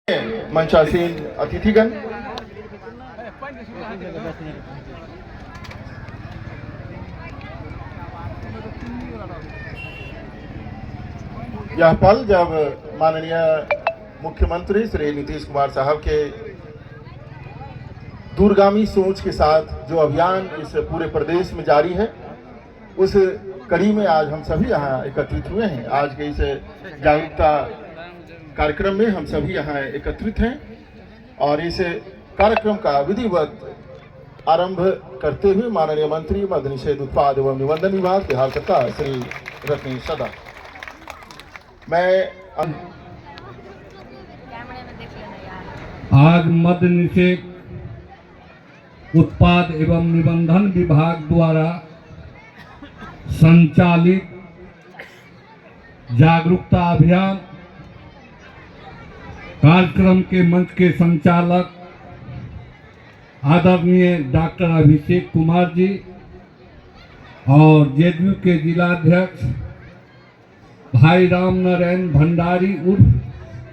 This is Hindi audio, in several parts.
मंचासीन अतिथिगण, यह पल जब माननीय मुख्यमंत्री श्री नीतीश कुमार साहब के दूरगामी सोच के साथ जो अभियान इस पूरे प्रदेश में जारी है, उस कड़ी में आज हम सभी यहाँ एकत्रित हुए हैं। आज के इस जागरूकता कार्यक्रम में हम सभी यहाँ एकत्रित हैं और इस कार्यक्रम का विधिवत आरंभ करते हुए माननीय मंत्री मद्य निषेध उत्पाद एवं निबंधन विभाग बिहार सरकार श्री रत्नेश सदा आज मद्य निषेध उत्पाद एवं निबंधन विभाग द्वारा संचालित जागरूकता अभियान कार्यक्रम के मंच के संचालक आदरणीय डॉक्टर अभिषेक कुमार जी और जेडीयू के जिलाध्यक्ष भाई राम नारायण भंडारी उर्फ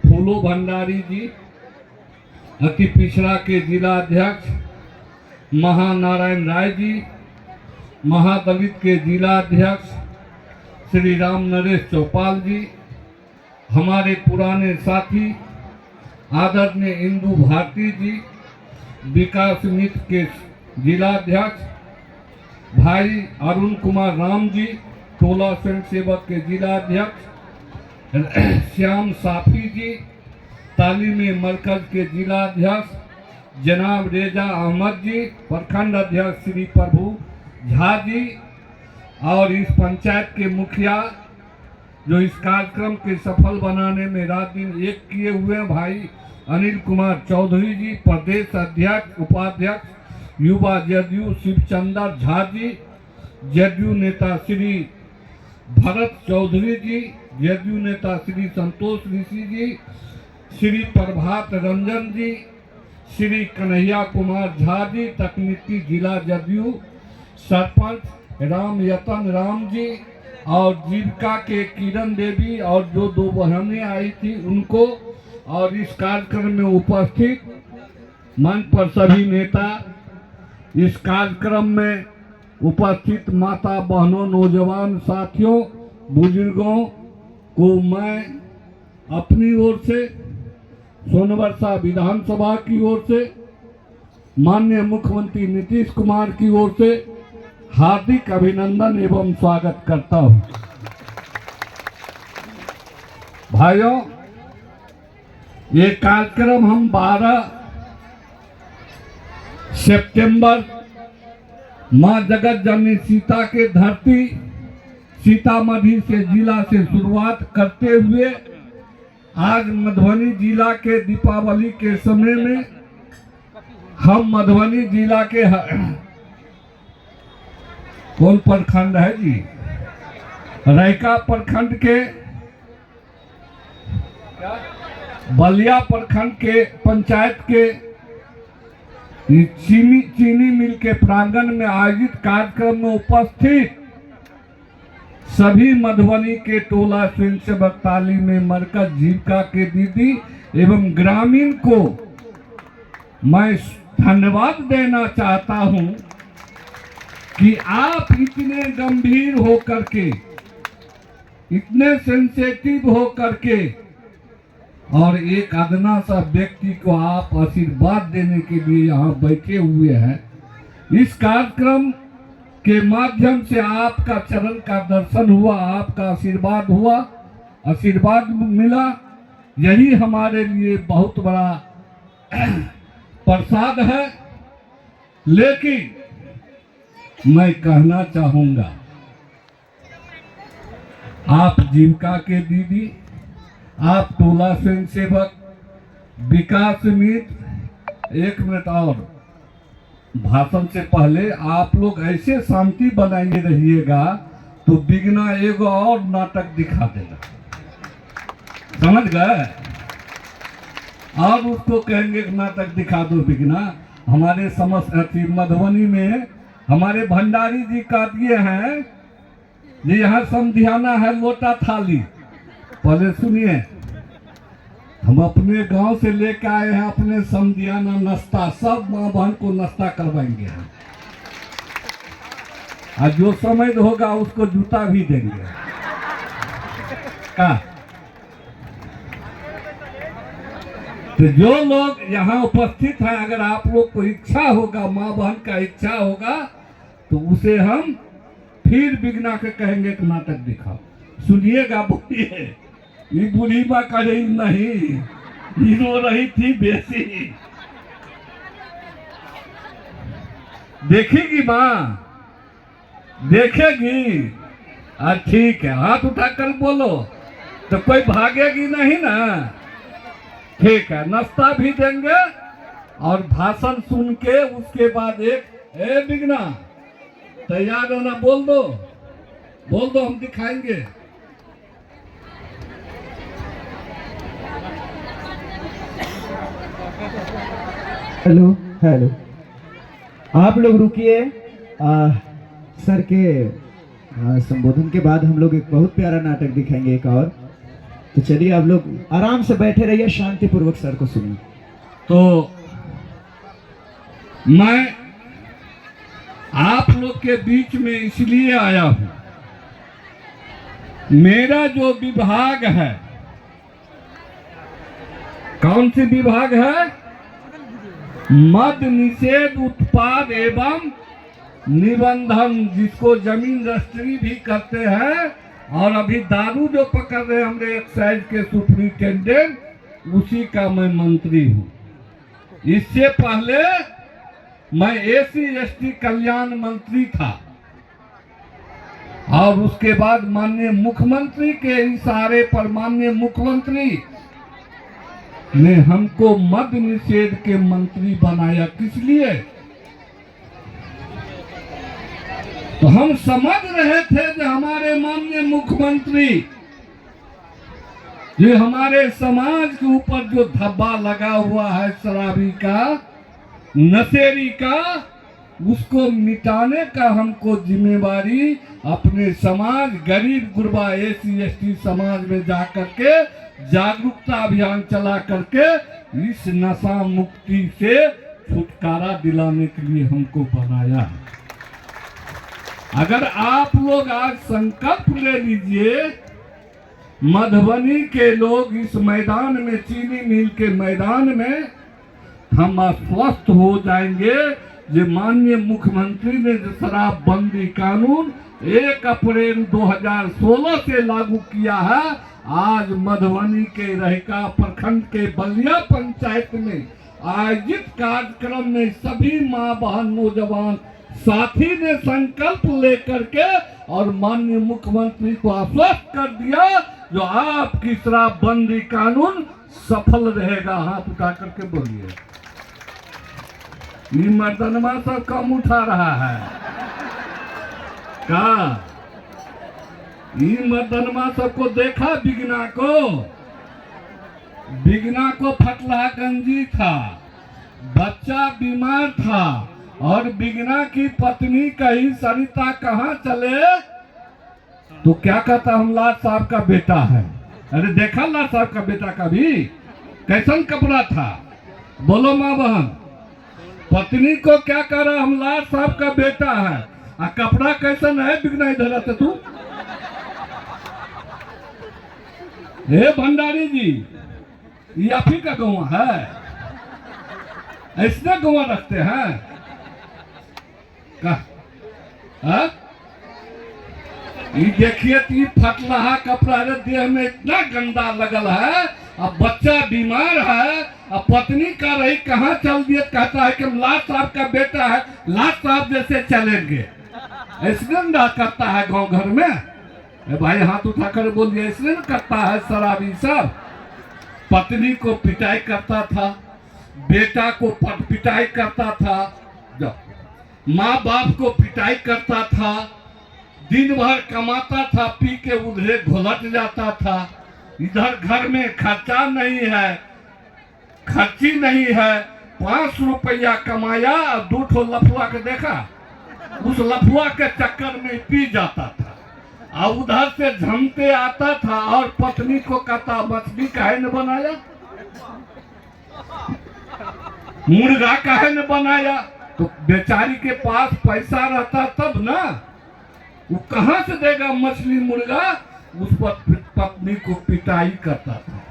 फूलो भंडारी जी, अति पिछड़ा के जिलाध्यक्ष महानारायण राय जी, महादलित के जिलाध्यक्ष श्री राम नरेश चौपाल जी, हमारे पुराने साथी आदरणीय इंदु भारती जी, विकास मित्र के जिलाध्यक्ष भाई अरुण कुमार राम जी, टोला स्वयं सेवक के जिलाध्यक्ष श्याम साफी जी, तालीमी मरकज के जिलाध्यक्ष जनाब रेजा अहमद जी, प्रखंड अध्यक्ष श्री प्रभु झा जी और इस पंचायत के मुखिया जो इस कार्यक्रम के सफल बनाने में रात दिन एक किए हुए भाई अनिल कुमार चौधरी जी, प्रदेश अध्यक्ष उपाध्यक्ष युवा जेडीयू शिवचंद्र झा जी, जेडीयू नेता श्री भरत चौधरी जी, जेडीयू नेता श्री संतोष ऋषि जी, श्री प्रभात रंजन जी, श्री कन्हैया कुमार झा जी, तकनीकी जिला जेडीयू सरपंच राम यतन राम जी और जीविका के किरण देवी और जो दो बहनें आई थी उनको, और इस कार्यक्रम में उपस्थित मंच पर सभी नेता, इस कार्यक्रम में उपस्थित माता बहनों, नौजवान साथियों, बुजुर्गों को मैं अपनी ओर से, सोनवर्षा विधानसभा की ओर से, माननीय मुख्यमंत्री नीतीश कुमार की ओर से हार्दिक अभिनंदन एवं स्वागत करता हूं। भाइयों, ये कार्यक्रम हम 12 सितंबर मां जगत जननी सीता के धरती सीतामढ़ी से जिला से शुरुआत करते हुए आज मधुबनी जिला के दीपावली के समय में हम मधुबनी जिला के कौन प्रखंड है जी, रैका प्रखंड के बलिया प्रखंड के पंचायत के चीनी मिल के प्रांगण में आयोजित कार्यक्रम में उपस्थित सभी मधुबनी के टोला स्वयं सेवक तालीमी मरकज जीविका के दीदी एवं ग्रामीण को मैं धन्यवाद देना चाहता हूं कि आप इतने गंभीर होकर के, इतने सेंसिटिव होकर के और एक अदना सा व्यक्ति को आप आशीर्वाद देने के लिए यहाँ बैठे हुए हैं। इस कार्यक्रम के माध्यम से आपका चरण का दर्शन हुआ, आपका आशीर्वाद हुआ, आशीर्वाद मिला, यही हमारे लिए बहुत बड़ा प्रसाद है। लेकिन मैं कहना चाहूंगा, आप जीविका के दीदी, आप टोला स्वयं सेवक, विकास मित्र, एक मिनट और भाषण से पहले आप लोग ऐसे शांति बनाए रहिएगा तो बिगना एगो और नाटक दिखा देगा, समझ गए? और उसको कहेंगे नाटक दिखा दो बिगना। हमारे समस्त मधुबनी में हमारे भंडारी जी का दिए हैं, ये यहाँ समझाना है लोटा थाली, पहले सुनिए, हम अपने गांव से लेकर आए हैं अपने समधियाना नाश्ता, सब माँ बहन को नाश्ता करवाएंगे हम। और जो समय होगा उसको जूता भी देंगे का। तो जो लोग यहाँ उपस्थित हैं, अगर आप लोग को इच्छा होगा, माँ बहन का इच्छा होगा, तो उसे हम फिर बिगना के कहेंगे कि नाटक दिखाओ। सुनिएगा, बोलिए। ये बूढ़ी माँ करेगी नहीं, ये रो रही थी बेसी। देखेगी माँ, देखेगी। ठीक है, हाथ उठाकर बोलो तो कोई भागेगी नहीं ना। ठीक है, नाश्ता भी देंगे और भाषण सुन के उसके बाद एक बिगना तैयार रहना, बोल दो हम दिखाएंगे। हेलो हेलो, आप लोग रुकिए। सर के संबोधन के बाद हम लोग एक बहुत प्यारा नाटक दिखाएंगे एक और। तो चलिए आप लोग आराम से बैठे रहिए, शांतिपूर्वक सर को सुनिए। तो मैं आप लोग के बीच में इसलिए आया हूं, मेरा जो विभाग है, कौन सी विभाग है? मद्य निषेध उत्पाद एवं निबंधन, जिसको जमीन रजिस्ट्री भी करते हैं। और अभी दारू जो पकड़ रहे हैं हमारे एक्साइज के सुपरिटेंडेंट, उसी का मैं मंत्री हूं। इससे पहले मैं SC/ST कल्याण मंत्री था, और उसके बाद माननीय मुख्यमंत्री के इशारे पर माननीय मुख्यमंत्री ने हमको मद्य निषेध के मंत्री बनाया। किस लिए? तो हम समझ रहे थे कि हमारे माननीय मुख्यमंत्री, ये हमारे समाज के ऊपर जो धब्बा लगा हुआ है शराबी का, नशेड़ी का, उसको मिटाने का हमको जिम्मेवारी अपने समाज, गरीब गुरबा SC/ST समाज में जाकर के जागरूकता अभियान चला करके इस नशा मुक्ति से छुटकारा दिलाने के लिए हमको बनाया। अगर आप लोग आज संकल्प ले लीजिए, मधुबनी के लोग इस मैदान में, चीनी मिल के मैदान में, हम आश्वस्त हो जाएंगे। जो माननीय मुख्यमंत्री ने जो शराबबंदी कानून 1 अप्रैल 2016 से लागू किया है, आज मधुबनी के रहिका प्रखंड के बलिया पंचायत में आयोजित कार्यक्रम में सभी माँ बहन नौजवान साथी ने संकल्प लेकर के और माननीय मुख्यमंत्री को आश्वस्त कर दिया, जो आपकी शराबबंदी कानून सफल रहेगा। हाथ उठा करके बोलिए। ये मर्दनमा सब कम उठा रहा है का? ये मर्दनमा सबको देखा? बिगना को फटला गंजी था, बच्चा बीमार था, और बिगना की पत्नी कही सरिता कहाँ चले, तो क्या कहता, हम लाट साहब का बेटा है। अरे देखा लाट साहब का बेटा का भी कैसन कपड़ा था? बोलो माँ बहन, पत्नी को क्या कह रहा, हम लाट साहब का बेटा है, और कपड़ा कैसन है? बिगना इधर आते तू। हे भंडारी जी, ये आप ही का गौवा है? ऐसे गौवा रखते हैं का? ये देखिए, ये फटलहा कपड़ा देह में इतना गंदा लगल है, अब बच्चा बीमार है, अब पत्नी का रही कहाँ चल दिए, कहता है कि लाट साहब का बेटा है, लाट साहब जैसे चलेंगे। ऐसे गंदा करता है गांव घर में। भाई हाथ उठाकर बोलिए, इसलिए न करता है शराबी सब। पत्नी को पिटाई करता था, बेटा को पिटाई करता था, माँ बाप को पिटाई करता था, दिन भर कमाता था, पी के उधरे घुलट जाता था। इधर घर में खर्चा नहीं है, खर्ची नहीं है, 5 रुपया कमाया और 2 ठो लफुआ के देखा, उस लफुआ के चक्कर में पी जाता था, और उधर से झमते आता था, और पत्नी को कहता मछली काहे न बनाया, मुर्गा काहे न बनाया? तो बेचारी के पास पैसा रहता तब ना, वो कहां से देगा मछली मुर्गा? उस पर पत्नी को पिटाई करता था।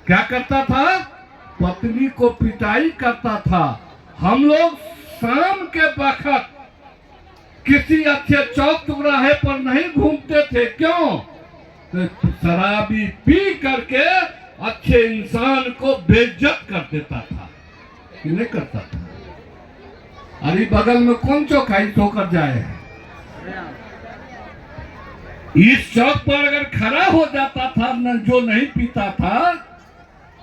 क्या करता था? पत्नी को पिटाई करता था। हम लोग शाम के वक्त किसी अच्छे चौक चौराहे पर नहीं घूमते थे। क्यों? तो शराबी पी करके अच्छे इंसान को बेइज्जत कर देता था कि नहीं करता था? अरे बगल में कौन चौकाई ठोकर जाए? इस चौक पर अगर खड़ा हो जाता था न, जो नहीं पीता था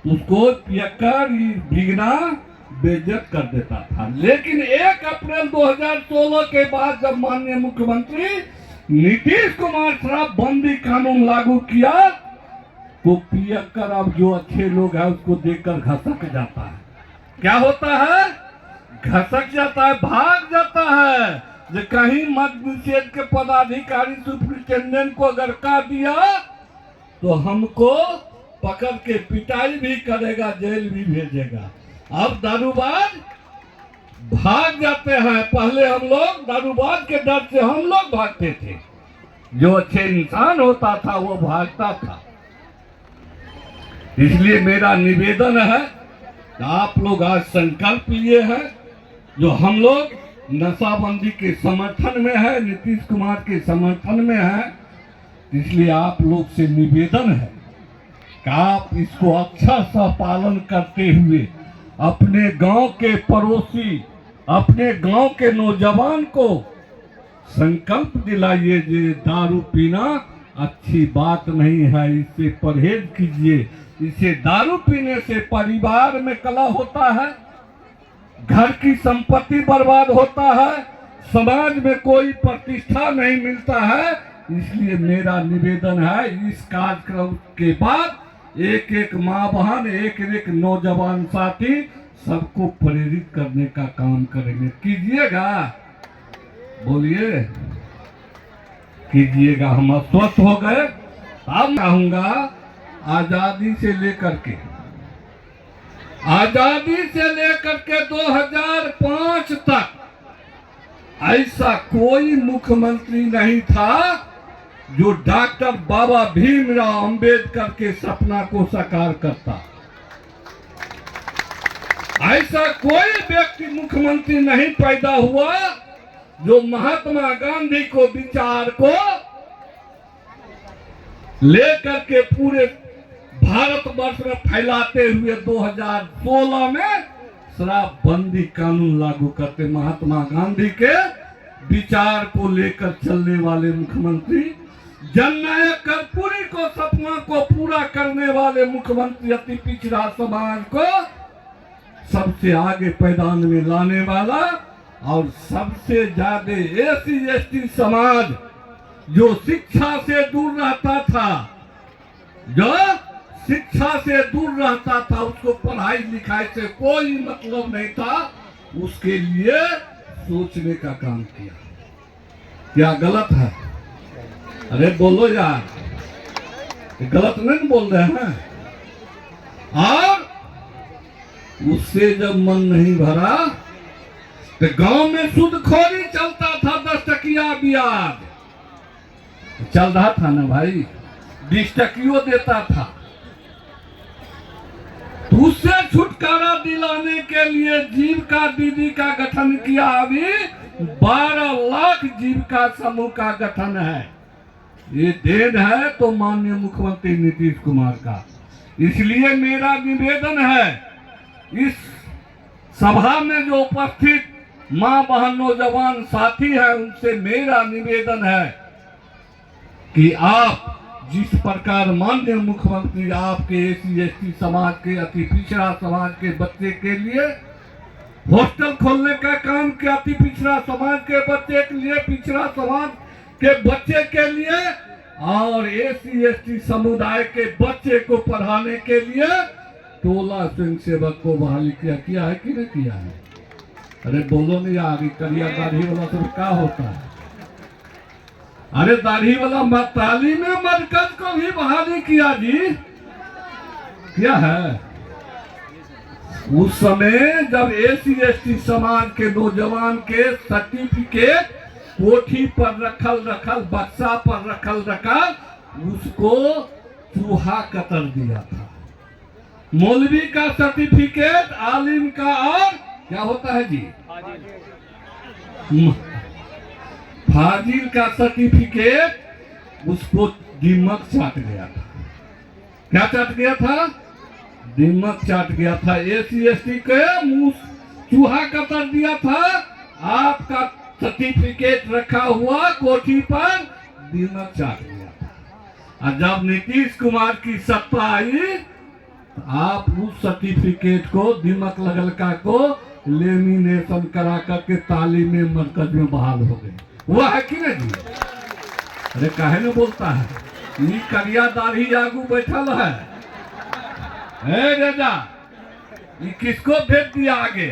उसको पियक्कर भिगना बेइज्जत कर देता था। लेकिन 1 अप्रैल 2016 के बाद जब माननीय मुख्यमंत्री नीतीश कुमार शराबबंदी कानून लागू किया तो पियक्कर अब जो अच्छे लोग हैं उसको देखकर घसक जाता है। क्या होता है? घसक जाता है, भाग जाता है। जो कहीं मद्य निषेध के पदाधिकारी सुप्रिंटेंडेंट को अगर कह दिया तो हमको पकड़ के पिटाई भी करेगा, जेल भी भेजेगा। अब दारूबाज भाग जाते हैं। पहले हम लोग दारूबाज के डर से हम लोग भागते थे, जो अच्छे इंसान होता था वो भागता था। इसलिए मेरा निवेदन है कि आप लोग आज संकल्प लिए हैं, जो हम लोग नशाबंदी के समर्थन में है, नीतीश कुमार के समर्थन में है। इसलिए आप लोग से निवेदन है कि आप इसको अच्छा सा पालन करते हुए अपने गांव के पड़ोसी, अपने गांव के नौजवान को संकल्प दिलाइए कि दारू पीना अच्छी बात नहीं है, इससे परहेज कीजिए। इसे दारू पीने से परिवार में कलह होता है, घर की संपत्ति बर्बाद होता है, समाज में कोई प्रतिष्ठा नहीं मिलता है। इसलिए मेरा निवेदन है, इस कार्यक्रम के बाद एक एक माँ बहन, एक एक नौजवान साथी सबको प्रेरित करने का काम करेंगे। कीजिएगा? बोलिए, कीजिएगा। हम अस्वस्थ हो गए। अब कहूंगा आजादी से लेकर के 2005 तक ऐसा कोई मुख्यमंत्री नहीं था जो डॉक्टर बाबा भीमराव अंबेडकर के सपना को साकार करता। ऐसा कोई व्यक्ति मुख्यमंत्री नहीं पैदा हुआ जो महात्मा गांधी को विचार को लेकर के पूरे भारतवर्ष में फैलाते हुए 2016 में शराबबंदी कानून लागू करते। महात्मा गांधी के विचार को लेकर चलने वाले मुख्यमंत्री, जननायक कर्पूरी को सपना को पूरा करने वाले मुख्यमंत्री, अति पिछड़ा समाज को सबसे आगे पैदान में लाने वाला और सबसे ज्यादा SC/ST समाज जो शिक्षा से दूर रहता था, जो शिक्षा से दूर रहता था, उसको पढ़ाई लिखाई से कोई मतलब नहीं था, उसके लिए सोचने का काम किया। क्या गलत है? अरे बोलो यार, गलत नहीं बोल रहे हैं? और उससे जब मन नहीं भरा तो गांव में सूदखोरी चलता था, 10 टकिया ब्याज चल रहा था ना भाई, 20 टकियों देता था। तो उससे छुटकारा दिलाने के लिए जीविका दीदी का गठन किया। अभी 12 लाख जीविका समूह का गठन है। ये देन है तो माननीय मुख्यमंत्री नीतीश कुमार का। इसलिए मेरा निवेदन है, इस सभा में जो उपस्थित मां बहन नौजवान साथी हैं, उनसे मेरा निवेदन है कि आप जिस प्रकार माननीय मुख्यमंत्री आपके SC/ST समाज के, अति पिछड़ा समाज के बच्चे के लिए हॉस्टल खोलने का काम किया, अति पिछड़ा समाज के बच्चे के लिए, पिछड़ा समाज के बच्चे के लिए और SC/ST समुदाय के बच्चे को पढ़ाने के लिए टोला स्वयं सेवक को बहाली किया है कि नहीं किया है? अरे बोलो नहीं यार, करिया दाढ़ी वाला सब क्या होता है? अरे दाढ़ी वाला तालीम मरकज को भी बहाली किया जी, क्या है? उस समय जब SC/ST समाज के नौजवान के सर्टिफिकेट कोठी पर रखल बक्सा पर रखल उसको चूहा कतर दिया था। मौलवी का सर्टिफिकेट, आलिम का और क्या होता है जी, फाजिल का सर्टिफिकेट उसको दीमक चाट गया था। क्या चाट गया था? दीमक चाट गया था। SC/ST के मुंह चूहा कतर दिया था। आपका सर्टिफिकेट रखा हुआ कोठी पर दीमक चाट गया था। और जब नीतीश कुमार की सत्ता आई, आप उस सर्टिफिकेट को दीमक लगल का को लेमिनेशन करा करके तालीम मरकज में बहाल हो गए। हुआ है कि नहीं जी? अरे काहे न बोलता है? ये करिया दाढ़ी आगू बैठल है। रेजा, ये किसको भेज दिया आगे?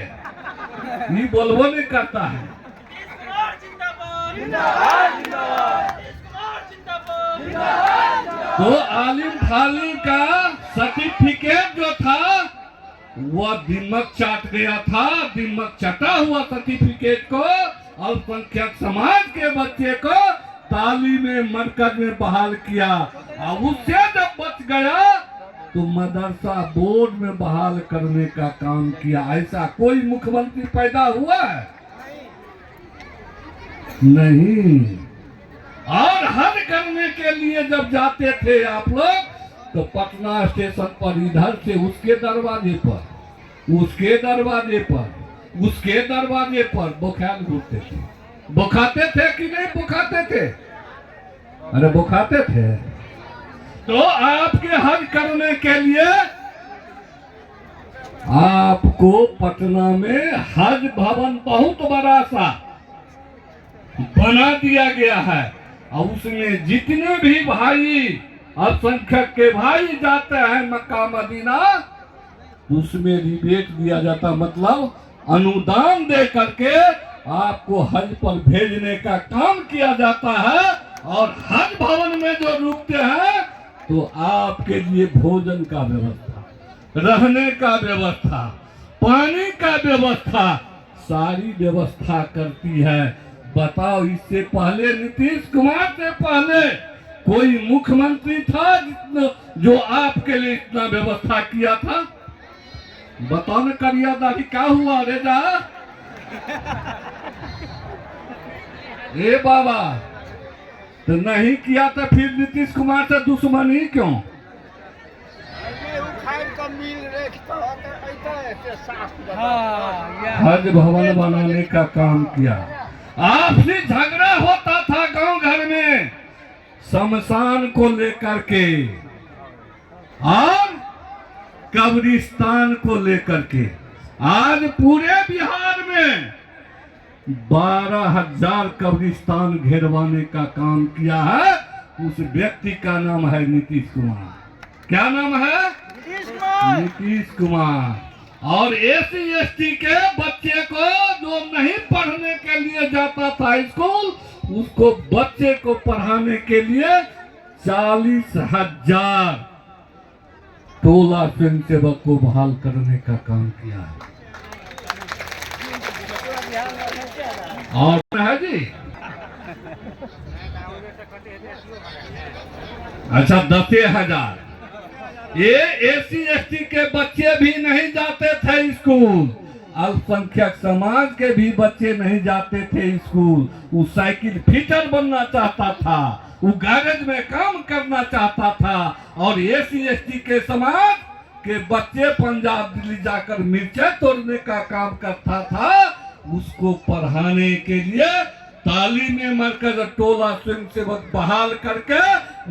ये बोलबो नहीं करता है। तो आलिम फालिम का सर्टिफिकेट जो था वह दीमक चाट गया था। दीमक चटा हुआ सर्टिफिकेट को अल्पसंख्यक समाज के बच्चे को तालीम मरकज में बहाल किया। और उससे जब बच गया तो मदरसा बोर्ड में बहाल करने का काम किया। ऐसा कोई मुख्यमंत्री पैदा हुआ है? नहीं। और हज करने के लिए जब जाते थे आप लोग, तो पटना स्टेशन पर इधर से उसके दरवाजे पर, उसके दरवाजे पर, उसके दरवाजे पर बुखार घूरते थे। बुखाते थे कि नहीं बुखाते थे? अरे बुखाते थे। तो आपके हज करने के लिए आपको पटना में हज भवन बहुत बड़ा सा बना दिया गया है। और उसमें जितने भी भाई अल्पसंख्यक के भाई जाते हैं मक्का मदीना, उसमें रिबेट दिया जाता, मतलब अनुदान दे करके आपको हज पर भेजने का काम किया जाता है। और हज भवन में जो रुकते हैं तो आपके लिए भोजन का व्यवस्था, रहने का व्यवस्था, पानी का व्यवस्था, सारी व्यवस्था करती है। बताओ, इससे पहले नीतीश कुमार से पहले कोई मुख्यमंत्री था जो आपके लिए इतना व्यवस्था किया था? बताओ न करिया दाढ़ी क्या हुआ रेजा? ए बाबा, तो नहीं किया तो फिर नीतीश कुमार से दुश्मनी क्यों? हज भवन बनाने का काम किया। आपसी झगड़ा होता था गांव घर में शमशान को लेकर के और कब्रिस्तान को लेकर के। आज पूरे बिहार में 12,000 कब्रिस्तान घेरवाने का काम किया है। उस व्यक्ति का नाम है नीतीश कुमार। क्या नाम है? नीतीश कुमार। और SC/ST के बच्चे को जो नहीं पढ़ने के लिए जाता था स्कूल, उसको बच्चे को पढ़ाने के लिए 40,000 टोला स्वयंसेवक को बहाल करने का काम किया है। और है जी, अच्छा 10,000 ये SC/ST के बच्चे भी नहीं जाते थे स्कूल। अल्पसंख्यक समाज के भी बच्चे नहीं जाते थे स्कूल। वो साइकिल फिटर बनना चाहता था, वो गैरेज में काम करना चाहता था। और SC/ST के समाज के बच्चे पंजाब दिल्ली जाकर मिर्चें तोड़ने का काम करता था। उसको पढ़ाने के लिए तालीम मरकज टोला स्वयंसेवक बहाल करके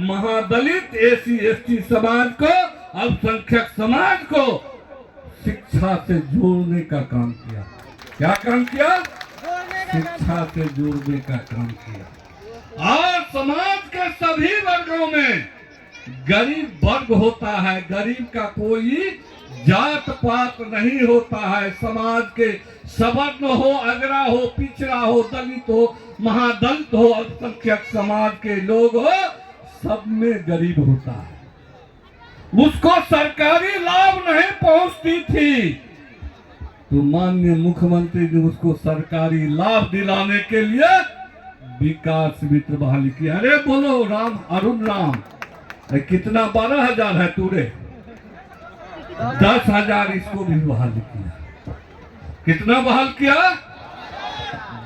महादलित SC/ST समाज को, अल्पसंख्यक समाज को शिक्षा से जोड़ने का काम किया। क्या काम किया? शिक्षा से जोड़ने का काम किया। और समाज के सभी वर्गों में गरीब वर्ग होता है। गरीब का कोई जात पात नहीं होता है। समाज के सवर्ण हो, अगरा हो, पिछड़ा हो, दलित हो, महादलित हो, अल्पसंख्यक समाज के लोग हो, सब में गरीब होता है। उसको सरकारी लाभ नहीं पहुंचती थी। तो माननीय मुख्यमंत्री ने उसको सरकारी लाभ दिलाने के लिए विकास मित्र बहाली किया। अरे बोलो राम, अरुण राम। कितना 12,000 है तूरे, 10,000 इसको भी बहाल किया। कितना बहाल किया?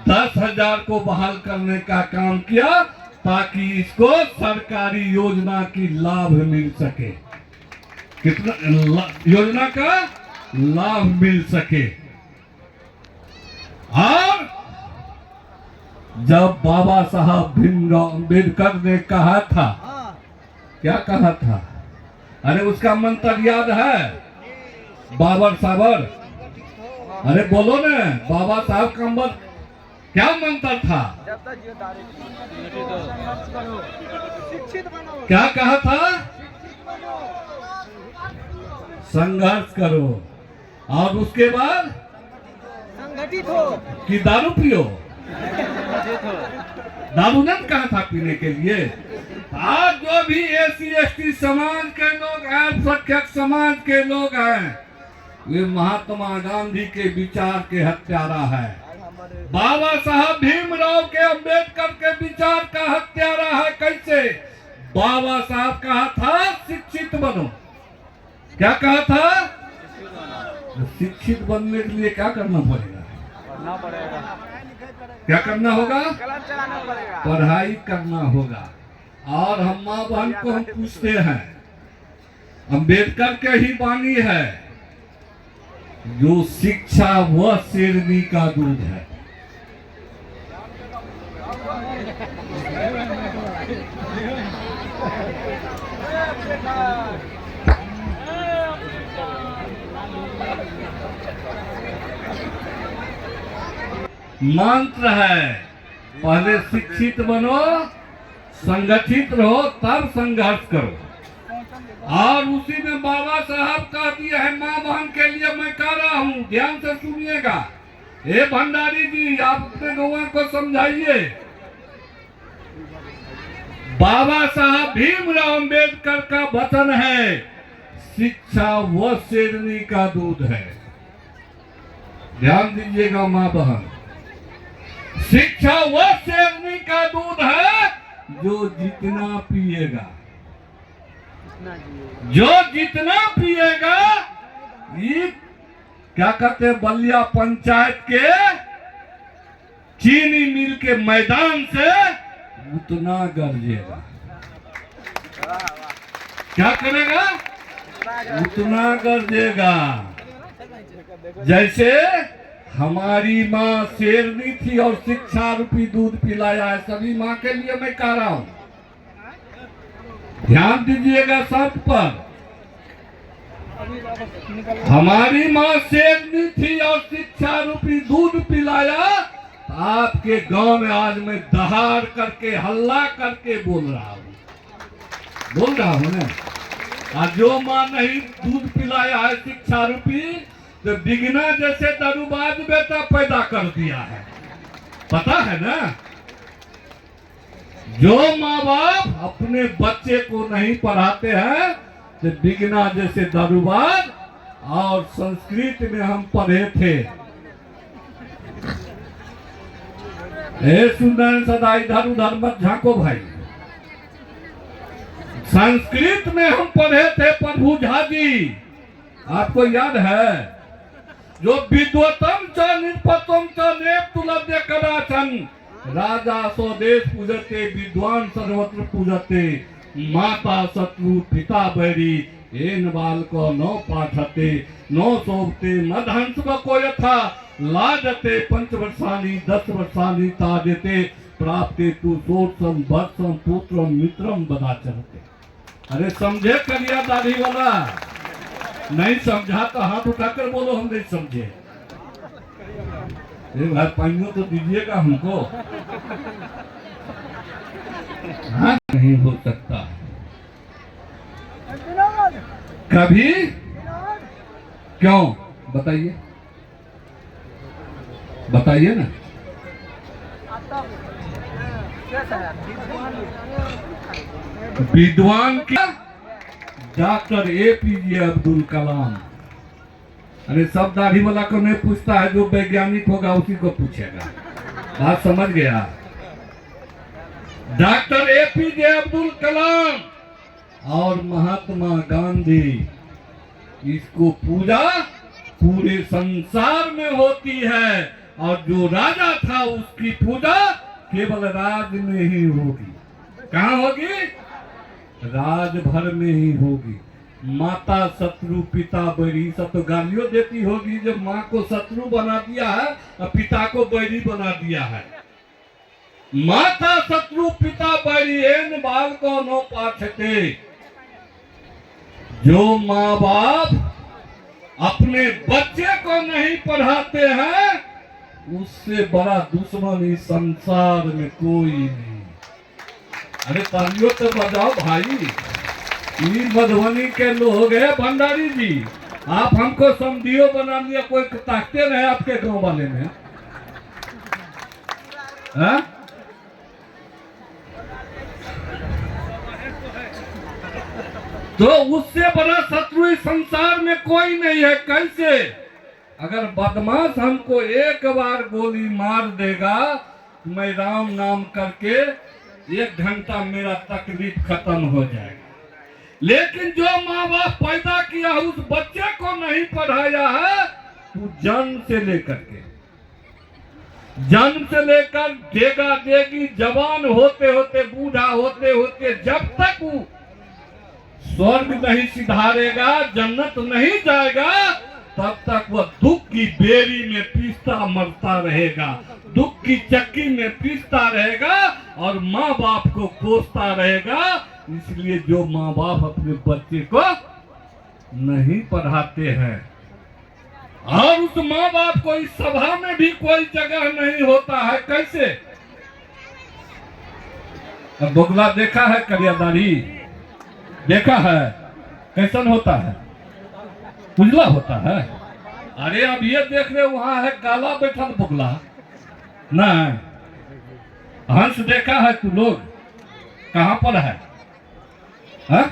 10,000 को बहाल करने का काम किया ताकि इसको सरकारी योजना की लाभ मिल सके। कितना योजना का लाभ मिल सके। और जब बाबा साहब भीमराव अम्बेडकर ने कहा था, क्या कहा था? अरे उसका मंत्र याद है? बाबर साबर, अरे बोलो ना, बाबा साहब का मंत्र क्या मंत्र था? क्या कहा था? संघर्ष करो। और उसके बाद संगठित हो कि दारू पियो। दारू नहीं कहा था पीने के लिए। आज जो भी SC/ST समाज के लोग हैं, अल्पसंख्यक समाज के लोग हैं, वे महात्मा गांधी के विचार के हत्यारा है। बाबा साहब भीमराव के अम्बेडकर के विचार का हत्यारा है। कैसे? बाबा साहब कहा था शिक्षित बनो। क्या कहा था? शिक्षित बनने के लिए क्या करना पड़ेगा? क्या करना होगा? पढ़ाई करना होगा। और हम माँ बहन को हम पूछते हैं, अम्बेडकर के ही वाणी है, जो शिक्षा वह शेरनी का दूध है। मंत्र है, पहले शिक्षित बनो, संगठित रहो, तब संघर्ष करो। और उसी में बाबा साहब कह दिया है, माँ बहन के लिए मैं कह रहा हूँ, ध्यान से सुनिएगा। हे भंडारी जी, आप अपने गौवा को समझाइए। बाबा साहब भीमराव अम्बेडकर का वचन है, शिक्षा वह शेरनी का दूध है। ध्यान दीजिएगा माँ बहन, शिक्षा वह शेरनी का दूध है जो जितना पिएगा, जो जितना पिएगा। ये क्या कहते हैं, बलिया पंचायत के चीनी मिल के मैदान से उतना गरजेगा। क्या करेगा? उतना गरजेगा। जैसे हमारी माँ शेरनी थी और शिक्षा रूपी दूध पिलाया है। सभी माँ के लिए मैं कह रहा हूं, ध्यान दीजिएगा सब पर। हमारी माँ शेरनी थी और शिक्षा रूपी दूध पिलाया। आपके गांव में आज मैं दहाड़ करके हल्ला करके बोल रहा हूं ना। आज जो माँ नहीं दूध पिलाया है शिक्षा रूपी, तो बिगना जैसे दारूबाज बेटा पैदा कर दिया है। पता है ना? जो माँ बाप अपने बच्चे को नहीं पढ़ाते हैं, तो बिगना जैसे दारूबाज। और संस्कृत में हम पढ़े थे, सुंदर सदा इधर उधर मत झांको भाई। संस्कृत में हम पढ़े थे प्रभु झा जी, आपको याद है? जो विद्वतम च निपतम च नेप्तुलभ्य कदाचन, राजा स्वदेश पूजते, विद्वान सर्वत्र पूजते, माता शत्रु पिता बैरी, एन बाल को नो पाठते, नो शोभते मदहंस को यथा, लाजते 5 वर्षानि 10 वर्षानि ताजते, प्राप्ते तु सोत्सम वर्षम पुत्रम मित्रम बदाचरते। अरे समझे करिया दाढ़ी वाला? नहीं समझा तो हाथ उठाकर बोलो हम नहीं समझे। भाई पानियों तो दीजिएगा हमको। हाँ, नहीं हो सकता कभी। क्यों? बताइए, बताइए ना। विद्वान क्या? Doctor APJ Abdul Kalam. अरे सब दाढ़ी वाला को नहीं पूछता है, जो वैज्ञानिक होगा उसी को पूछेगा। बात समझ गया? डॉक्टर APJ अब्दुल कलाम और महात्मा गांधी, इसको पूजा पूरे संसार में होती है, और जो राजा था उसकी पूजा केवल राज में ही होगी। कहाँ होगी? राज भर में ही होगी। माता शत्रु पिता बैरी, सब तो गालियों देती होगी जब माँ को शत्रु बना दिया है और पिता को बैरी बना दिया है। माता शत्रु पिता बैरी एन बाल को नो पाछते। जो माँ बाप अपने बच्चे को नहीं पढ़ाते हैं, उससे बड़ा दुश्मन इस संसार में कोई नहीं। अरे तालियों तो बजाओ भाई। ये मधुबनी के लोग हैं भंडारी जी, आप हमको समझियो बना लिया, कोई ताकते रहे आपके गांव वाले में? हाँ? तो उससे बड़ा शत्रु इस संसार में कोई नहीं है। कैसे? अगर बदमाश हमको एक बार गोली मार देगा, मैं राम नाम करके 1 घंटा मेरा तकलीफ खत्म हो जाएगा। लेकिन जो माँ बाप पैदा किया उस बच्चे को नहीं पढ़ाया है, तो जन्म से लेकर देगा देगी, जवान होते होते बूढ़ा होते होते, जब तक वो स्वर्ग नहीं सिधारेगा, जन्नत नहीं जाएगा, तब तक वह दुख की बेरी में पीसता मरता रहेगा, दुख की चक्की में पीसता रहेगा और माँ बाप को कोसता रहेगा। इसलिए जो माँ बाप अपने बच्चे को नहीं पढ़ाते हैं, और उस माँ बाप को इस सभा में भी कोई जगह नहीं होता है। कैसे? अब बगुला देखा है, करियादारी देखा है, कैसन होता है? उजला होता है। अरे अब ये देख रहे वहां है काला बैठल बगुला ना। हंस देखा है तू लोग? कहां पर है? हा?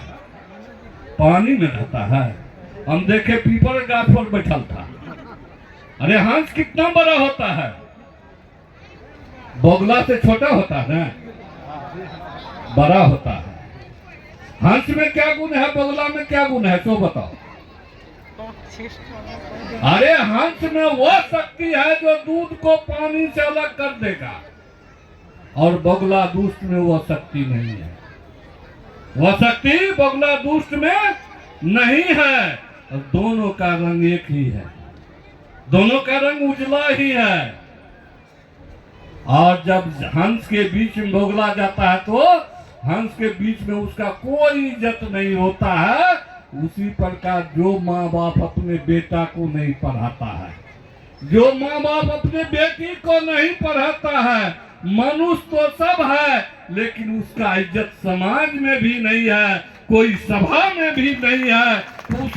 पानी में रहता है। हम देखे पीपल गाछ पर बैठल था। अरे हंस कितना बड़ा होता है? बगुला से छोटा होता है ना, बड़ा होता है। हंस में क्या गुण है, बगुला में क्या गुण है, तो बताओ। अरे हंस में वह शक्ति है जो दूध को पानी से अलग कर देगा, और बगुला दुष्ट में वह शक्ति नहीं है। वह शक्ति बगुला दुष्ट में नहीं है, और दोनों का रंग एक ही है, दोनों का रंग उजला ही है। और जब हंस के बीच में बगुला जाता है तो हंस के बीच में उसका कोई इज्जत नहीं होता है। उसी प्रकार जो माँ बाप अपने बेटा को नहीं पढ़ाता है, जो माँ बाप अपने बेटी को नहीं पढ़ाता है, मनुष्य तो सब है लेकिन उसका इज्जत समाज में भी नहीं है, कोई सभा में भी नहीं है, उस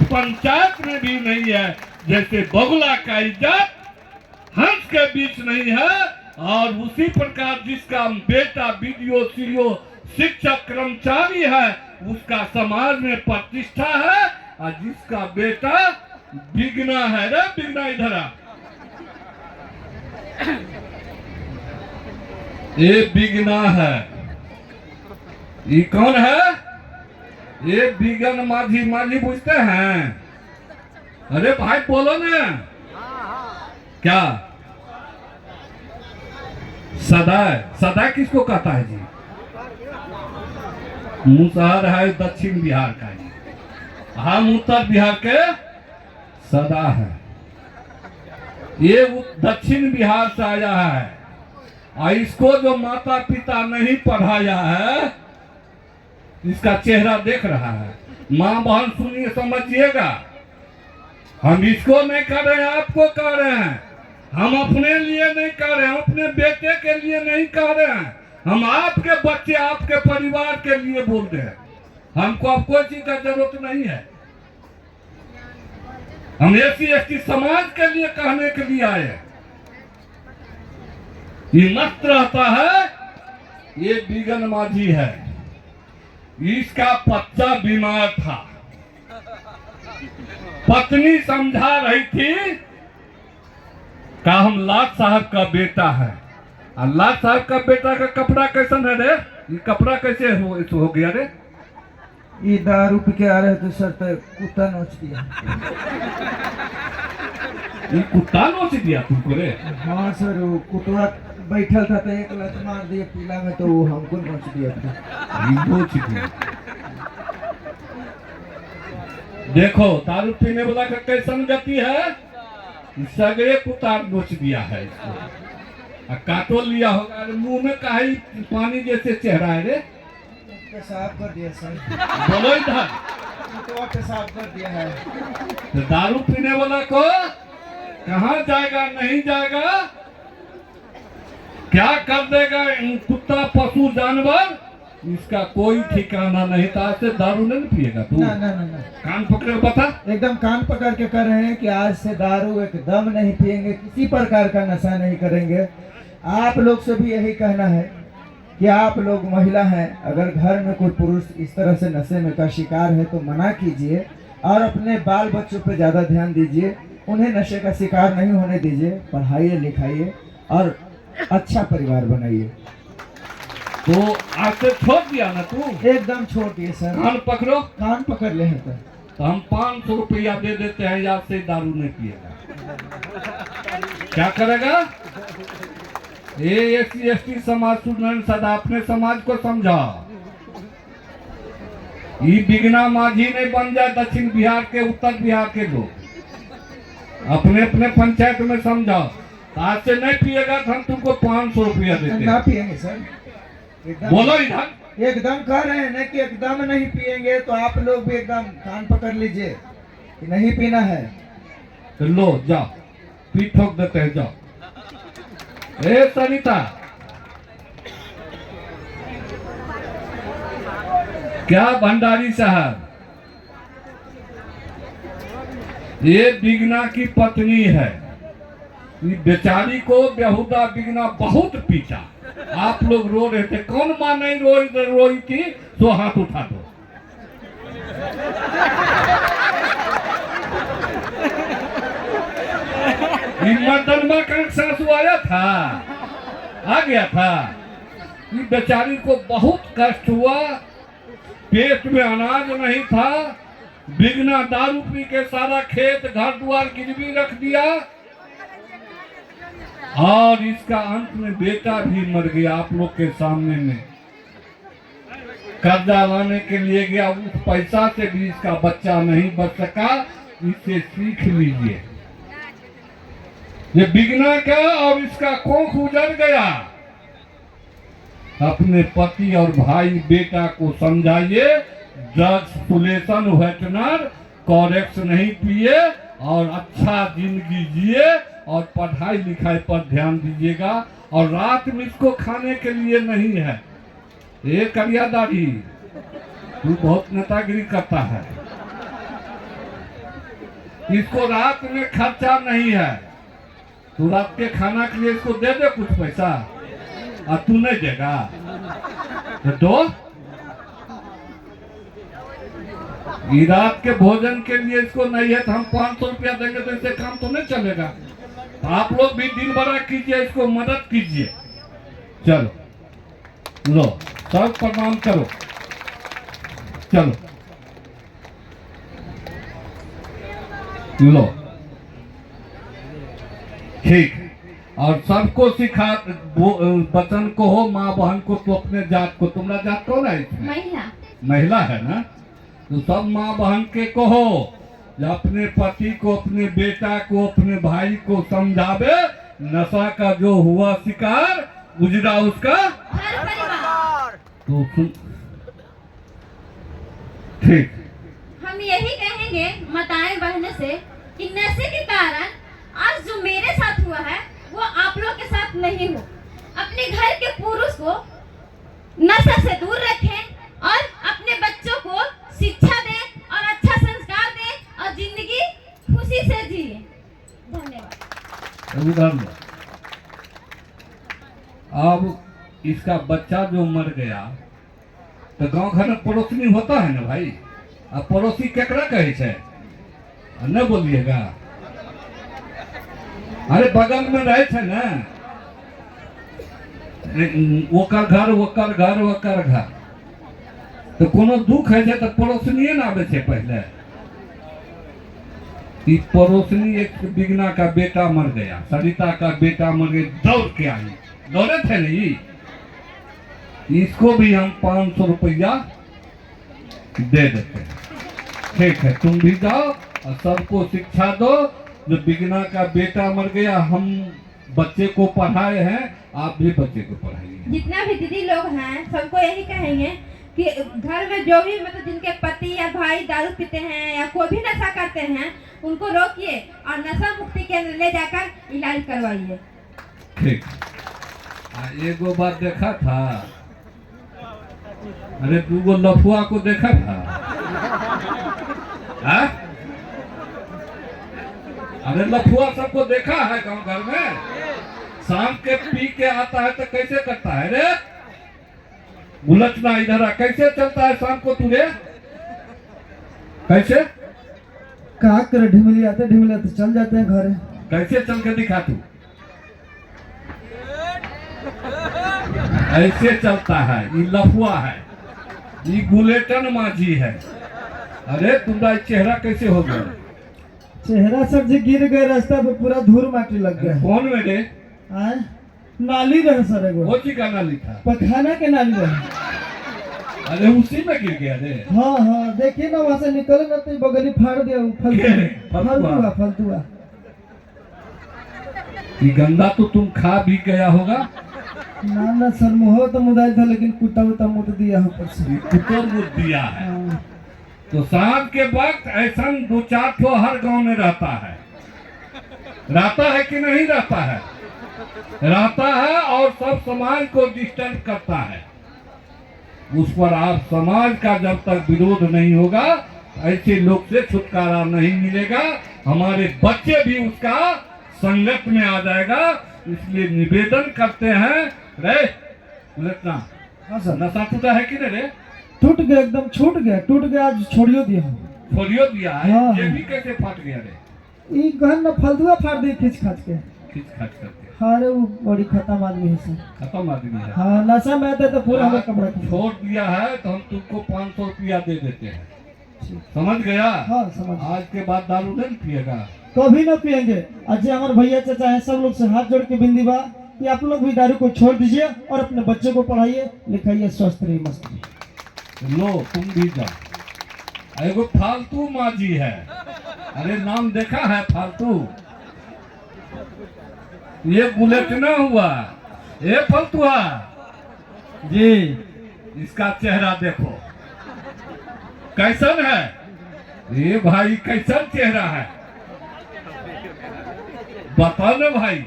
पंचायत में भी नहीं है। जैसे बगुला का इज्जत हंस के बीच नहीं है, और उसी प्रकार जिसका बेटा BDO CO शिक्षक कर्मचारी है उसका समाज में प्रतिष्ठा है, और जिसका बेटा बिगना है, रे बिगना इधर आ, ये बिगना है। ये कौन है? ये बिगन माझी। माझी पूछते हैं? अरे भाई बोलो ना, क्या सदाय? सदाय किसको कहता है जी? मुसहर है दक्षिण बिहार का जी, हम उत्तर बिहार के सदा है। ये दक्षिण बिहार से आया है, और इसको जो माता पिता नहीं पढ़ाया है, इसका चेहरा देख रहा है। माँ बहन सुनिए, समझिएगा, हम इसको नहीं कर रहे हैं, आपको कर रहे हैं। हम अपने लिए नहीं कर रहे हैं, अपने बेटे के लिए नहीं कर रहे हैं, हम आपके बच्चे आपके परिवार के लिए बोल रहे हैं। हमको अब कोई चीज का जरूरत नहीं है। हम SC ST समाज के लिए कहने के लिए आए। ये मस्त रहता है, ये बिगन माझी है, इसका बच्चा बीमार था। पत्नी समझा रही थी का हम लाट साहब का बेटा है। और लाट साहब का बेटा का कपड़ा कैसन है रे? ये कपड़ा कैसे हो गया रे? ये दारू पी के आ रहे थे सर, तो कुत्ता नोच दिया। ये कुत्ता नोच दिया तुमको रे? हाँ सर, वो कुत्ता बैठल था तो एक लत मार दिया पीला में, तो वो हमको नोच दिया था। ये नोच दिया। देखो दारू पीने वाला का कैसन गति है, सगरे कुत्ता नोच दिया है इसको। काटो लिया होगा। अरे मुंह में काहे पानी जैसे चेहरा है रे? पेशाब कर दिया सर। बोलो इधर। कुत्ता पेशाब कर दिया है। तो दारू पीने वाला को कहाँ जाएगा, नहीं जाएगा, क्या कर देगा कुत्ता पशु जानवर, इसका कोई ठिकाना नहीं था। आज से दारू नहीं पिएगा तू? ना ना ना ना, कान पकड़े बता। एकदम कान पकड़ के कर रहे हैं कि आज से दारू एकदम नहीं पिएंगे, किसी प्रकार का नशा नहीं करेंगे। आप लोग से भी यही कहना है कि आप लोग महिला हैं, अगर घर में कोई पुरुष इस तरह से नशे में का शिकार है तो मना कीजिए और अपने बाल बच्चों पे ज़्यादा ध्यान दीजिए, उन्हें नशे का शिकार नहीं होने दीजिए, पढ़ाइए लिखाइए और अच्छा परिवार बनाइए। तो आज से छोड़ दिया ना तू? एकदम छोड़ दिए सर। कान पकड़ो। कान पकड़ ले हैं तो हम 500 रुपया दे देते हैं, आज से दारू नहीं पिएगा। क्या करेगा? ये SC/ST समाज स्टूडेंट सदा अपने समाज को समझा। ये बिगना माझी नहीं बन जाए दक्षिण बिहार के, उत्तर बिहार के लोग अपने अपने पंचायत में समझाओ। आज से नहीं पिएगा तो हम तुमको 500 रुपया देते ना हैं। पिएंगे सर। बोलो इधर। एकदम कह रहे हैं ना कि एकदम नहीं पिएंगे, तो आप लोग भी एकदम कान पकड़ लीजिए कि नहीं पीना है। तो लो जाओ, पी ठोक देते हैं, जाओ। ए सरिता, क्या भंडारी साहब, ये बिगना की पत्नी है। ये बेचारी को बेहुदा बिगना बहुत पीटा। आप लोग रो रहे थे, कौन माँ नहीं रोई थी? तो हाथ उठा दो। मर्दनमा का सासू आया था, आ गया था। ये बेचारी को बहुत कष्ट हुआ, पेट में अनाज नहीं था। बिगना दारू पी के सारा खेत घर द्वार गिरवी रख दिया और इसका अंत में बेटा भी मर गया। आप लोग के सामने में कर्जा लाने के लिए गया, उस पैसा से भी इसका बच्चा नहीं बच सका। इसे सीख लीजिए। ये बिगना का और इसका कोख उजड़ गया। अपने पति और भाई बेटा को समझाइए, ड्रग्स पुलेसन वेटनर कॉरेक्स नहीं पिए और अच्छा जिंदगी जिए और पढ़ाई लिखाई पर ध्यान दीजिएगा। और रात में इसको खाने के लिए नहीं है। ये करिया दाढ़ी, तू बहुत नेतागिरी करता है। इसको रात में खर्चा नहीं है। तू रात के खाना के लिए इसको दे दे कुछ पैसा, और तू नहीं देगा तो ये रात के भोजन के लिए इसको नहीं है तो हम 500 रुपया देंगे तो इससे काम तो नहीं चलेगा। तो आप लोग भी दिन भरा कीजिए, इसको मदद कीजिए। चलो लो, सब प्रणाम करो। चलो लो, ठीक। और सबको सिखा, बचन को हो, माँ बहन को, तो अपने जात को, तुम्हारा जात कौन है इसमें? महिला। महिला है ना, तो सब माँ बहन के कहो जो अपने पति को, अपने बेटा को, अपने भाई को समझावे। नशा का जो हुआ शिकार, गुजरा उसका घर परिवार। तो सुन, ठीक। हम यही कहेंगे माताएं बहनों से कि नशे के कारण आज जो मेरे साथ हुआ है वो आप लोग के साथ नहीं हो। अपने घर के पुरुष को नशा से दूर रखें और अपने बच्चों को शिक्षा दें और अच्छा संस्कार दें और जिंदगी खुशी से जिए। धन्यवाद। उधर अब इसका बच्चा जो मर गया तो गांव घर में पड़ोसी होता है ना भाई। अब पड़ोसी केकरा कहे छे? न बोलिएगा। अरे बगल में रहे थे ना, ओकर घर ओकर घर ओकर घर, तो कोनो दुख है तो पड़ोसनिए ना आवे छे पहले। ई पड़ोसनी एक बिगना का बेटा मर गया, सरिता का बेटा मर गया, दौड़ के आई, दौड़े थे नहीं। इसको भी हम 500 रुपया दे देते हैं। ठीक है, तुम भी जाओ और सबको शिक्षा दो। जो बिगना का बेटा मर गया, हम बच्चे को पढ़ाए हैं, आप भी बच्चे को पढ़ाइए। जितना भी दीदी लोग हैं सबको यही कहेंगे कि घर में जो भी मतलब जिनके पति या भाई दारू पीते हैं या कोई भी नशा करते हैं, उनको रोकिए और नशा मुक्ति केंद्र ले जाकर इलाज करवाइए। ठीक। एगो बात देखा था, अरे दूगो लफुआ को देखा था। हा? अरे लफुआ सबको देखा है गांव घर में, शाम के पी के आता है तो कैसे करता है रे? उलटना इधर कैसे चलता है शाम को तुझे? कैसे का कर ढिमिलाते चल जाते हैं घर। कैसे चल के दिखा तू? ऐसे चलता है, ये लफुआ है, ये गुलेटन माझी है। अरे तुम्हारा चेहरा कैसे हो गया? चेहरा सब जो गिर गए, रास्ता पे पूरा धूल माटी लग गया। कौन में रे? आए नाली रहे सर, एगो वो की का नाली था? पखाना के नाली रहे। अरे उसी में गिर गया रे। हाँ हाँ, देखिए ना वहाँ से निकले ना तो बगली फाड़ दिया, फालतुआ। ये गंदा तो तुम खा भी गया होगा। ना सर, मुँह तो मुदाई था लेकिन कुत्ता उता मुद दिया ऊपर से। कुत्ता मुद दिया है। हाँ। तो शाम के वक्त ऐसा 2-4 ठो हर गांव में रहता है। रहता है कि नहीं रहता है? रहता है, और सब समाज को डिस्टर्ब करता है। उस पर आप समाज का जब तक विरोध नहीं होगा, ऐसे लोग से छुटकारा नहीं मिलेगा। हमारे बच्चे भी उसका संगत में आ जाएगा। इसलिए निवेदन करते हैं, रे उलटना। हाँ सर। नशा टूटा है कि नहीं रे? टूट गया, एकदम छूट गया, टूट गया, आज छोड़ियो दिया। छोड़ियो दिया है। हाँ। ये भी कैसे फट गया रे? ये गहन न फालतुआ फाड़ दी खींच खाच के। खींच खाच करके। हाँ रे, वो बड़ी खत्म आदमी है सर। खत्म आदमी है। हाँ, नशा में आते तो पूरा हमें कपड़ा छोड़ दिया है तो हम तुमको 500 रुपया दे देते हैं। समझ गया? हाँ समझ। आज के बाद दारू नहीं पिएगा? कभी न पियेंगे। आज हमारे भैया चाचा है, सब लोग से हाथ जोड़ के बिंदी बा कि आप लोग भी दारू को छोड़ दीजिए और अपने बच्चे को पढ़ाइए लिखाइए, स्वस्थ रहिए, मस्त रहिए। लो तुम भी जाओ। एगो फालतू माझी है। अरे नाम देखा है फालतू? ये बुलेट न हुआ, ये फालतुआ जी। इसका चेहरा देखो कैसन है। ये भाई कैसन चेहरा है, बताओ ना भाई।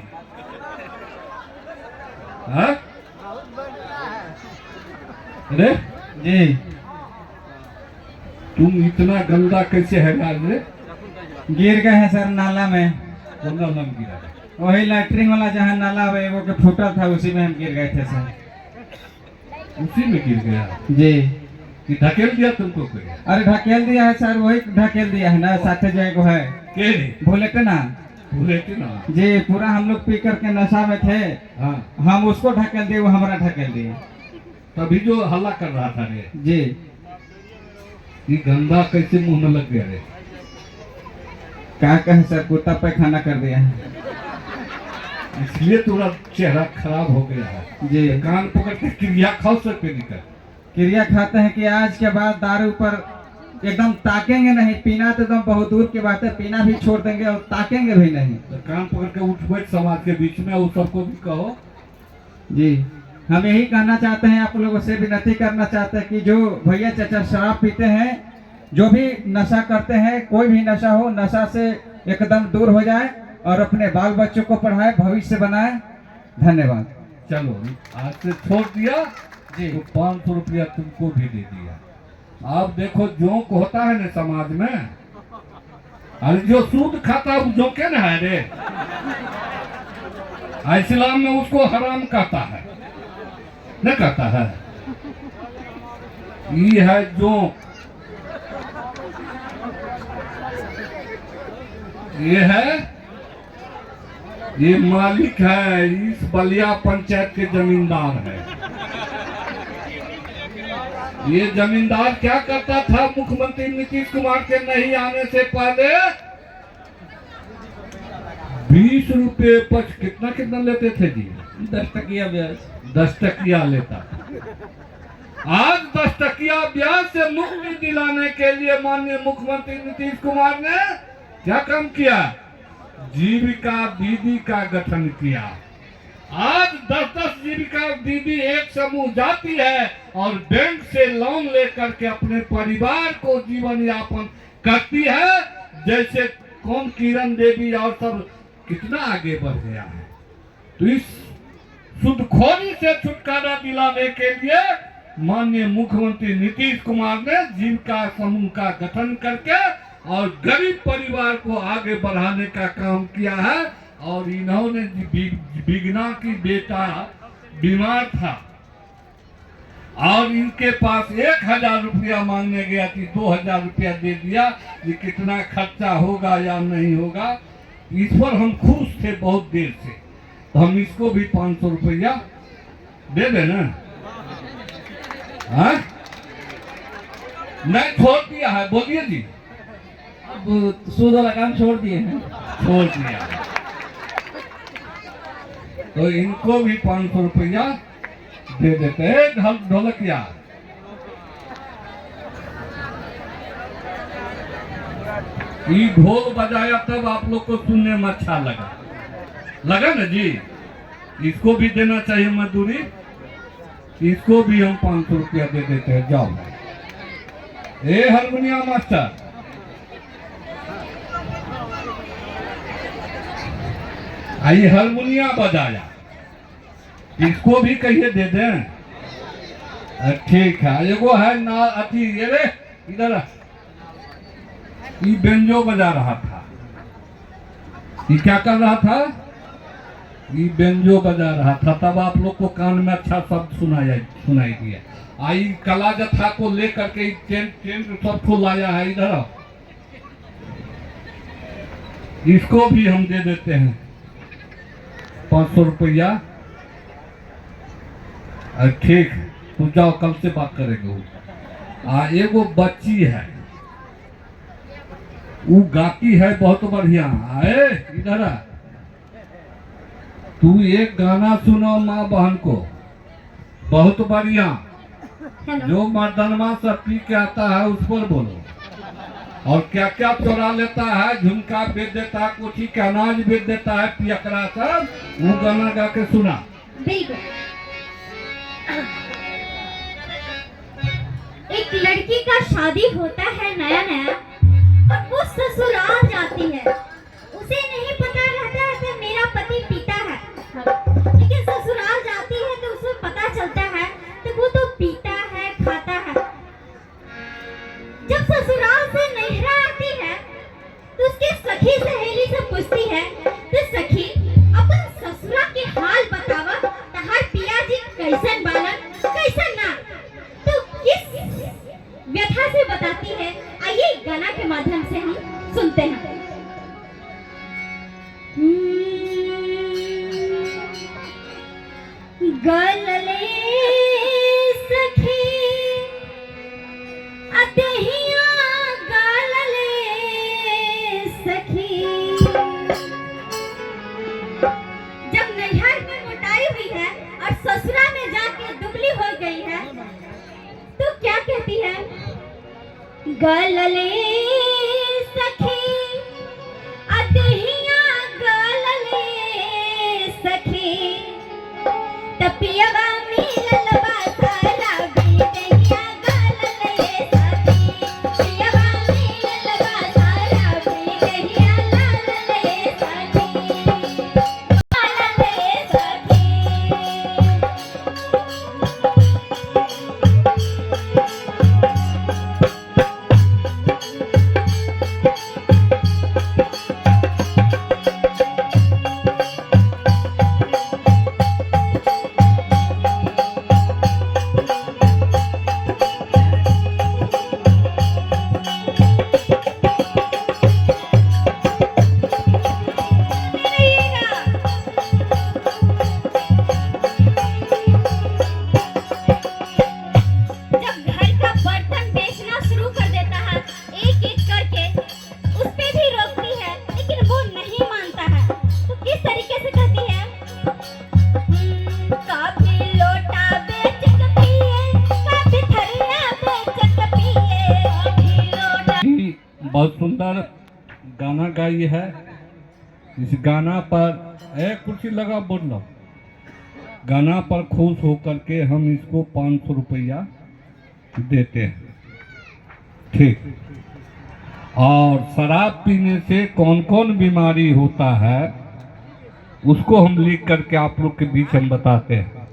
हाँ? अरे जी, तुम इतना गंदा कैसे है रे? गिर गए हैं सर नाला में। कौन नाम गिरा है? वही लैट्रिन वाला जहाँ नाला है वो के फूटा था, उसी में हम गिर गए थे सर। उसी में गिर गया जी। कि धकेल दिया तुमको कोई? अरे ढकेल दिया है सर, वही ढकेल दिया है ना, साथे जो एगो है के रे? बुलेट ना। बुलेट ना? जी, पूरा हम लोग पी करके नशा में थे। हाँ। हम उसको ढकेल दिए, वो हमारा ढकेल दिए। तभी जो हल्ला कर रहा था रे। जी। ये गंदा कैसे मुंह में लग गया रे? क्या कहे सर, कुत्ता पैखाना कर दिया है। इसलिए पूरा चेहरा खराब हो गया है। जी। कान पकड़ के क्रिया खाओ सर पे निकल। क्रिया खाते हैं कि आज के बाद दारू पर एकदम ताकेंगे नहीं। पीना तो एकदम बहुत दूर की बात है, पीना भी छोड़ देंगे और ताकेंगे भी नहीं। तो कान पकड़ के उठ बैठ समाज के बीच में, उस सबको भी कहो। जी, हम यही कहना चाहते हैं, आप लोगों से विनती करना चाहते हैं कि जो भैया चाचा शराब पीते हैं, जो भी नशा करते हैं, कोई भी नशा हो, नशा से एकदम दूर हो जाए और अपने बाल बच्चों को पढ़ाए, भविष्य बनाए। धन्यवाद। चलो आज से छोड़ दिया जी। तो 500 रुपया तुमको भी दे दिया। आप देखो जोंक होता है ना समाज में, अरे जो सूद खाता है वो जोंके ना है रे। इस्लाम में उसको हराम कहता है, न कहता है? ये है जोंक। ये है, ये मालिक है, इस बलिया पंचायत के जमींदार है। ये जमींदार क्या करता था मुख्यमंत्री नीतीश कुमार के नहीं आने से पहले? 20 रुपए पच कितना कितना लेते थे जी? 10 टकिया ब्याज। 10 टकिया लेता। आज 10 टकिया ब्याज से मुक्ति दिलाने के लिए माननीय मुख्यमंत्री नीतीश कुमार ने क्या काम किया? जीविका दीदी का गठन किया। आज 10-10 जीविका दीदी एक समूह जाती है और बैंक से लोन लेकर के अपने परिवार को जीवन यापन करती है। जैसे कौन किरण देवी और सब कितना आगे बढ़ गया है। तो इस सुदखोरी से छुटकारा दिलाने के लिए माननीय मुख्यमंत्री नीतीश कुमार ने जीविका समूह का गठन करके और गरीब परिवार को आगे बढ़ाने का काम किया है। और इन्होंने बिगना की बेटा बीमार था और इनके पास 1000 रुपया मांगने गया कि 2000 रुपया दे दिया। ये कितना खर्चा होगा या नहीं होगा, इस पर हम खुश थे बहुत देर से। तो हम इसको भी 500 रुपया दे देना। हाँ? नहीं छोड़ दिया है, बोलिए जी। अब सूद वाला काम छोड़ दिए हैं। छोड़ दिया। तो इनको भी 500 रुपया दे देते हैं। ढोलकिया ये ढोल बजाया तब आप लोग को सुनने में अच्छा लगा ना जी। इसको भी देना चाहिए मजदूरी। इसको भी हम 500 रुपया दे देते हैं। जाओ ए हारमोनिया मास्टर, आई हारमोनिया बजाया, इसको भी कहिए दे दें। ठीक है। एगो है ना अति, ये रे इधर ये बेंजो बजा रहा था। ये क्या कर रहा था? ये बेंजो बजा रहा था। तब आप लोग को कान में अच्छा शब्द सुनाई दिया। आई कला जत्था को लेकर के टेंट सबको लाया है। इधर इसको भी हम दे देते हैं 500 रुपया। ठीक, तू जाओ, कल से बात करेंगे। एगो बच्ची है, वो गाती है बहुत बढ़िया। आए इधर आ, तू एक गाना सुनाओ माँ बहन को, बहुत बढ़िया। जो मर्दनमा सब पी के आता है उस पर बोलो। और क्या क्या चोरा लेता है, झुमका बेच देता है, कोठी के अनाज बेच देता है, पियकरा सब, वो गाना गा के सुना। बिल्कुल। एक लड़की का शादी होता है नया नया और वो ससुराल जाती है। उसे नहीं पता रहता है कि मेरा पति पीता है, लेकिन ससुराल जाती है तो उसे पता चलता है कि वो तो पीता है, खाता है। जब ससुराल से नैहरा आती है तो उसकी सखी सहेली से पूछती है कि सखी अपन ससुरा के हाल बतावा, तहार पिया जी कैसन बालन कैसन ना। तो किस व्यथा से बताती है, आइए गाना के माध्यम से हम सुनते हैं। गलले सखी अतहिया गलले सखी। जब नैहर में मोटाई हुई है और ससुरा में जाके दुबली हो गई है तो क्या कहती है? गलले सखी अतहिया गलले सखी, तपियवा मिलल बासारा बेटिया गलले सखी, पियवा मिलल बासारा बेटिया गलले सखी, गलले सखी। आई है। इस गाना पर एक कुर्सी लगा बोल लो, गाना पर खुश होकर के हम इसको 500 रुपया देते हैं। ठीक। और शराब पीने से कौन कौन बीमारी होता है उसको हम लिख करके आप लोग के बीच हम बताते हैं।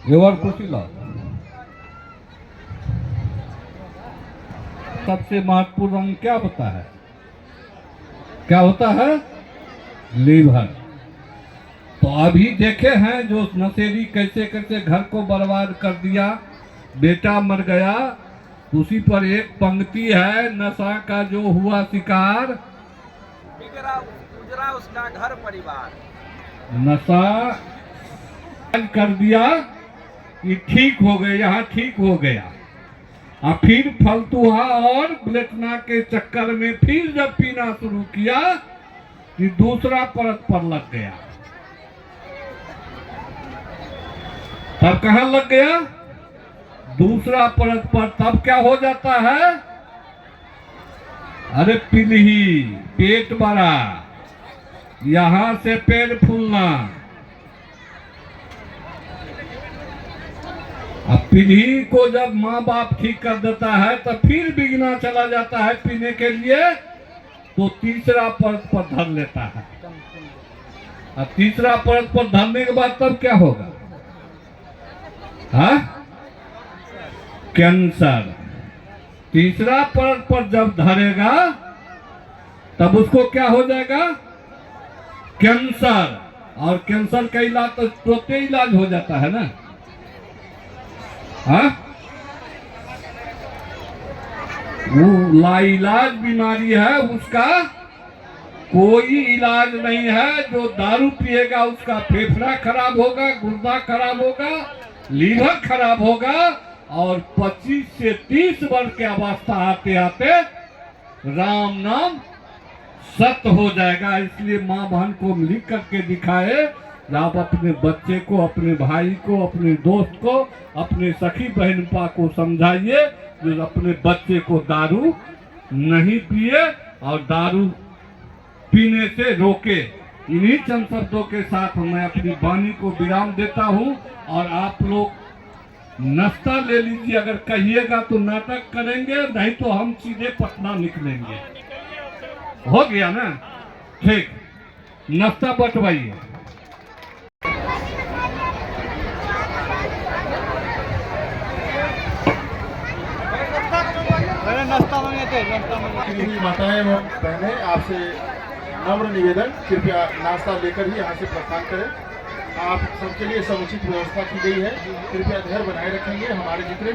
ये और कुर्सी लो। सबसे महत्वपूर्ण अंग क्या होता है? क्या होता है? लीवर। तो अभी देखे हैं जो नशेड़ी कैसे कैसे घर को बर्बाद कर दिया, बेटा मर गया, उसी पर एक पंक्ति है, नशा का जो हुआ शिकार बिगड़ा उजड़ा उसका घर परिवार। नशा कर दिया कि ठीक हो गए, यहाँ ठीक हो गया, और फिर फलतूहा और ब्लेटना के चक्कर में फिर जब पीना शुरू किया कि दूसरा परत पर लग गया। तब कहाँ लग गया? दूसरा परत पर। तब क्या हो जाता है? अरे पिलही, पेट बड़ा, यहां से पेट फूलना। अब पीढ़ी को जब माँ बाप ठीक कर देता है तो फिर बिगना चला जाता है पीने के लिए, तो तीसरा परत पर धर लेता है। अब तीसरा परत पर धरने के बाद तब क्या होगा? हाँ? कैंसर। तीसरा परत पर जब धरेगा तब उसको क्या हो जाएगा? कैंसर। और कैंसर का इलाज तो तुरंत इलाज हो जाता है ना। हाँ? वो लाइलाज बीमारी है, उसका कोई इलाज नहीं है। जो दारू पिएगा उसका फेफड़ा खराब होगा, गुर्दा खराब होगा, लीवर खराब होगा, और 25 से 30 वर्ष की अवस्था आते आते राम नाम सत्य हो जाएगा। इसलिए माँ बहन को लिख करके दिखाए, आप अपने बच्चे को, अपने भाई को, अपने दोस्त को, अपने सखी बहनपा को समझाइए जो अपने बच्चे को दारू नहीं पिए और दारू पीने से रोके। इन्हीं चंद शब्दों के साथ मैं अपनी वाणी को विराम देता हूं। और आप लोग नाश्ता ले लीजिए, अगर कहिएगा तो नाटक करेंगे, नहीं तो हम सीधे पटना निकलेंगे। हो गया ना? ठीक, नाश्ता बंटवाइए। माताएं एवं बहनें, आपसे नम्र निवेदन, कृपया नाश्ता लेकर ही यहाँ से प्रस्थान करें। आप सबके लिए समुचित व्यवस्था की गई है, कृपया धैर्य बनाए रखेंगे। हमारे जितने